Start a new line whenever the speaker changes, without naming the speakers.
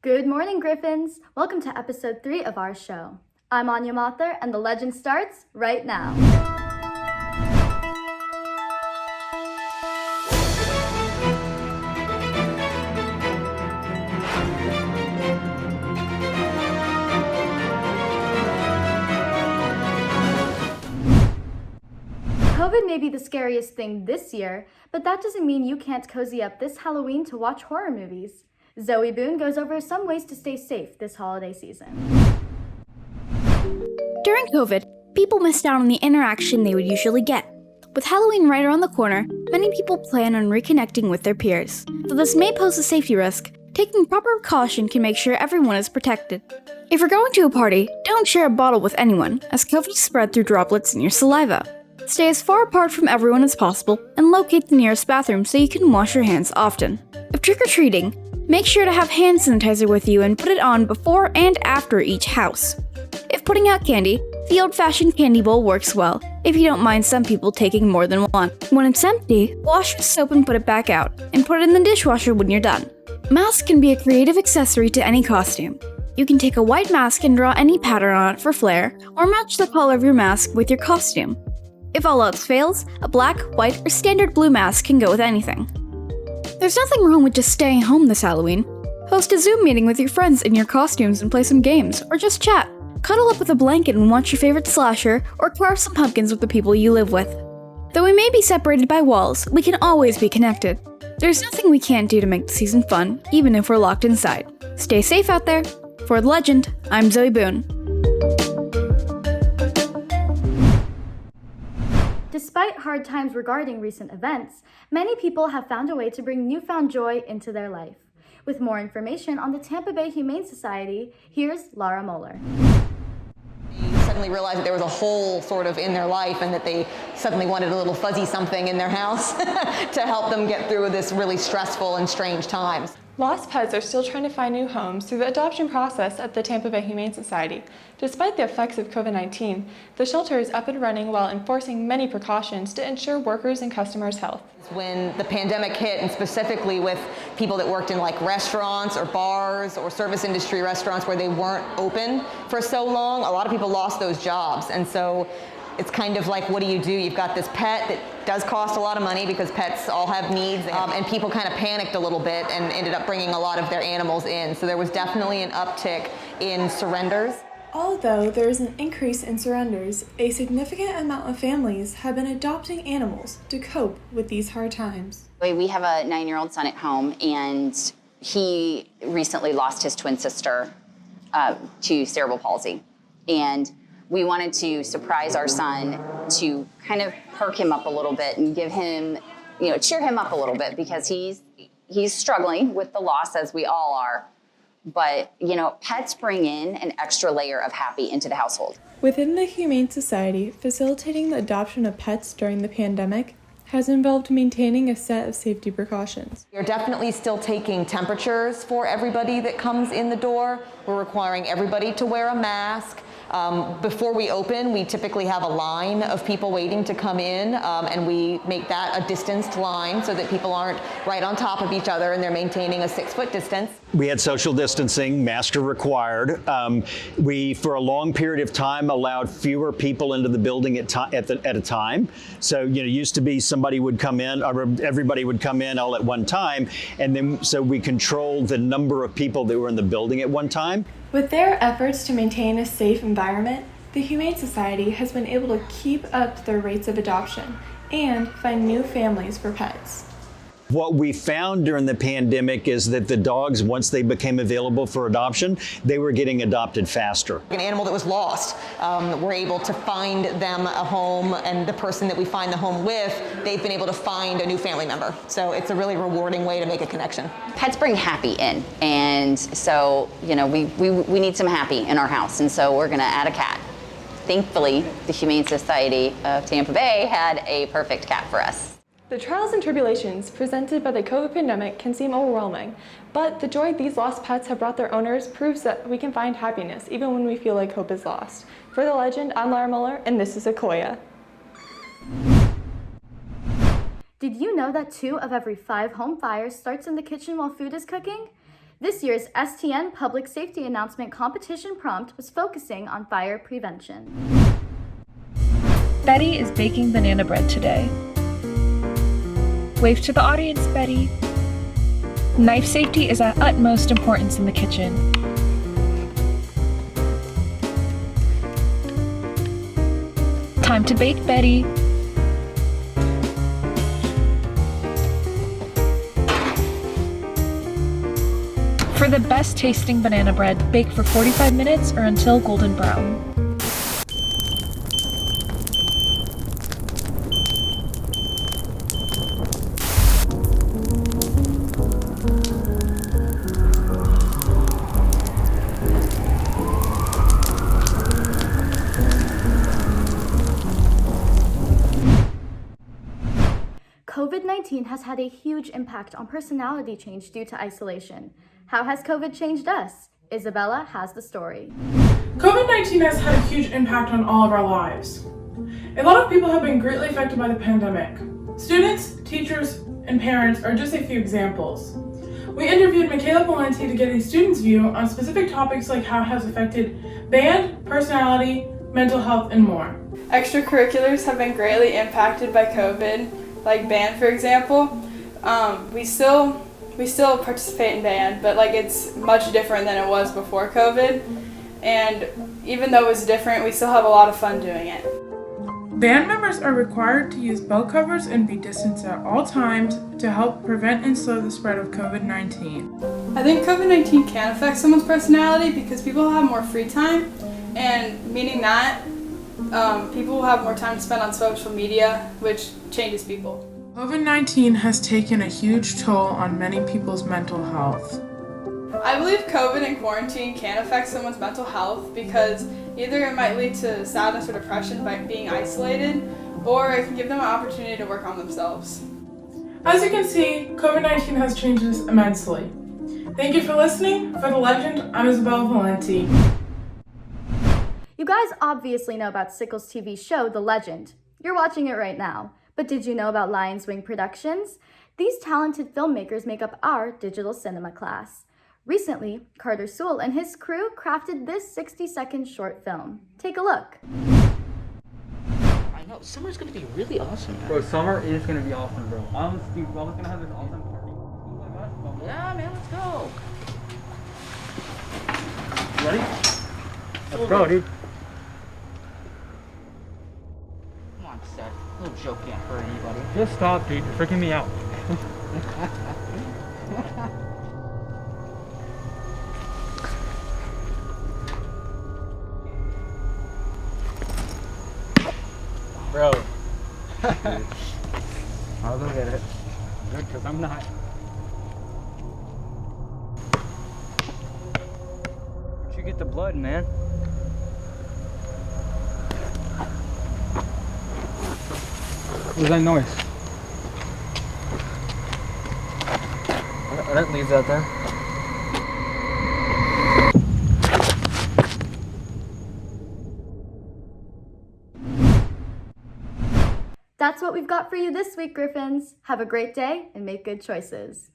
Good morning, Griffins! Welcome to episode 3 of our show. I'm Anya Mothler, and the legend starts right now. COVID may be the scariest thing this year, but that doesn't mean you can't cozy up this Halloween to watch horror movies. Zoe Boone goes over some ways to stay safe this holiday season.
During COVID, people missed out on the interaction they would usually get. With Halloween right around the corner, many people plan on reconnecting with their peers. Though this may pose a safety risk, taking proper precaution can make sure everyone is protected. If you're going to a party, don't share a bottle with anyone, as COVID is spread through droplets in your saliva. Stay as far apart from everyone as possible, and locate the nearest bathroom so you can wash your hands often. If trick-or-treating, make sure to have hand sanitizer with you and put it on before and after each house. If putting out candy, the old-fashioned candy bowl works well, if you don't mind some people taking more than one. When it's empty, wash with soap and put it back out, and put it in the dishwasher when you're done. Masks can be a creative accessory to any costume. You can take a white mask and draw any pattern on it for flair, or match the color of your mask with your costume. If all else fails, a black, white, or standard blue mask can go with anything. There's nothing wrong with just staying home this Halloween. Host a Zoom meeting with your friends in your costumes and play some games, or just chat. Cuddle up with a blanket and watch your favorite slasher, or carve some pumpkins with the people you live with. Though we may be separated by walls, we can always be connected. There's nothing we can't do to make the season fun, even if we're locked inside. Stay safe out there. For The Legend, I'm Zoe Boone.
Despite hard times regarding recent events, many people have found a way to bring newfound joy into their life. With more information on the Tampa Bay Humane Society, here's Laura Moeller.
They suddenly realized that there was a hole sort of in their life and that they suddenly wanted a little fuzzy something in their house to help them get through this really stressful and strange times.
Lost pets are still trying to find new homes through the adoption process at the Tampa Bay Humane Society. Despite the effects of COVID-19, the shelter is up and running while enforcing many precautions to ensure workers' and customers' health.
When the pandemic hit, and specifically with people that worked in like restaurants or bars or service industry restaurants where they weren't open for so long, a lot of people lost those jobs. And so it's kind of like, what do? You've got this pet that does cost a lot of money because pets all have needs, and people kind of panicked a little bit and ended up bringing a lot of their animals in. So there was definitely an uptick in surrenders.
Although there is an increase in surrenders, a significant amount of families have been adopting animals to cope with these hard times.
We have a 9-year-old son at home, and he recently lost his twin sister to cerebral palsy. And we wanted to surprise our son to kind of perk him up a little bit and give him, cheer him up a little bit, because he's struggling with the loss, as we all are. But, pets bring in an extra layer of happy into the household.
Within the Humane Society, facilitating the adoption of pets during the pandemic has involved maintaining a set of safety precautions.
We're definitely still taking temperatures for everybody that comes in the door. We're requiring everybody to wear a mask. Before we open, we typically have a line of people waiting to come in, and we make that a distanced line so that people aren't right on top of each other and they're maintaining a 6-foot distance.
We had social distancing, masks are required. We, for a long period of time, allowed fewer people into the building at a time. So, used to be somebody would come in, or everybody would come in all at one time, and then so we controlled the number of people that were in the building at one time.
With their efforts to maintain a safe environment, the Humane Society has been able to keep up their rates of adoption and find new families for pets.
What we found during the pandemic is that the dogs, once they became available for adoption, they were getting adopted faster.
An animal that was lost, we're able to find them a home, and the person that we find the home with, they've been able to find a new family member. So it's a really rewarding way to make a connection.
Pets bring happy in, and so, we need some happy in our house, and so we're gonna add a cat. Thankfully, the Humane Society of Tampa Bay had a perfect cat for us.
The trials and tribulations presented by the COVID pandemic can seem overwhelming, but the joy these lost pets have brought their owners proves that we can find happiness even when we feel like hope is lost. For The Legend, I'm Laura Muller, and this is Sequoia.
Did you know that 2 of every 5 home fires starts in the kitchen while food is cooking? This year's STN Public Safety Announcement Competition prompt was focusing on fire prevention.
Betty is baking banana bread today. Wave to the audience, Betty. Knife safety is at utmost importance in the kitchen. Time to bake, Betty. For the best tasting banana bread, bake for 45 minutes or until golden brown.
COVID-19 has had a huge impact on personality change due to isolation. How has COVID changed us? Isabella has the story.
COVID-19 has had a huge impact on all of our lives. A lot of people have been greatly affected by the pandemic. Students, teachers, and parents are just a few examples. We interviewed Michaela Valenti to get a student's view on specific topics like how it has affected band, personality, mental health, and more.
Extracurriculars have been greatly impacted by COVID, like band, for example. We still participate in band, but it's much different than it was before COVID. And even though it was different, we still have a lot of fun doing it.
Band members are required to use bell covers and be distanced at all times to help prevent and slow the spread of COVID-19.
I think COVID-19 can affect someone's personality because people have more free time, and meaning that people will have more time to spend on social media, which changes people.
COVID-19 has taken a huge toll on many people's mental health.
I believe COVID and quarantine can affect someone's mental health because either it might lead to sadness or depression by being isolated, or it can give them an opportunity to work on themselves.
As you can see, COVID-19 has changed us immensely. Thank you for listening. For The Legend, I'm Isabella Valenti.
You guys obviously know about Sickles TV's show, The Legend. You're watching it right now. But did you know about Lion's Wing Productions? These talented filmmakers make up our digital cinema class. Recently, Carter Sewell and his crew crafted this 60-second short film. Take a look.
I know, summer's gonna be really awesome, man.
Bro, summer is gonna be awesome, bro. Honestly, we're gonna have this awesome party.
Yeah, man, let's go.
Ready? Let's go, dude.
Come on, Seth. A little joke can't hurt anybody.
Just stop, dude. You're freaking me out. Bro. I'll go get it. Good, because I'm not. Where'd you get the blood, man? What was that noise? I didn't leave that there.
That's what we've got for you this week, Griffins. Have a great day and make good choices.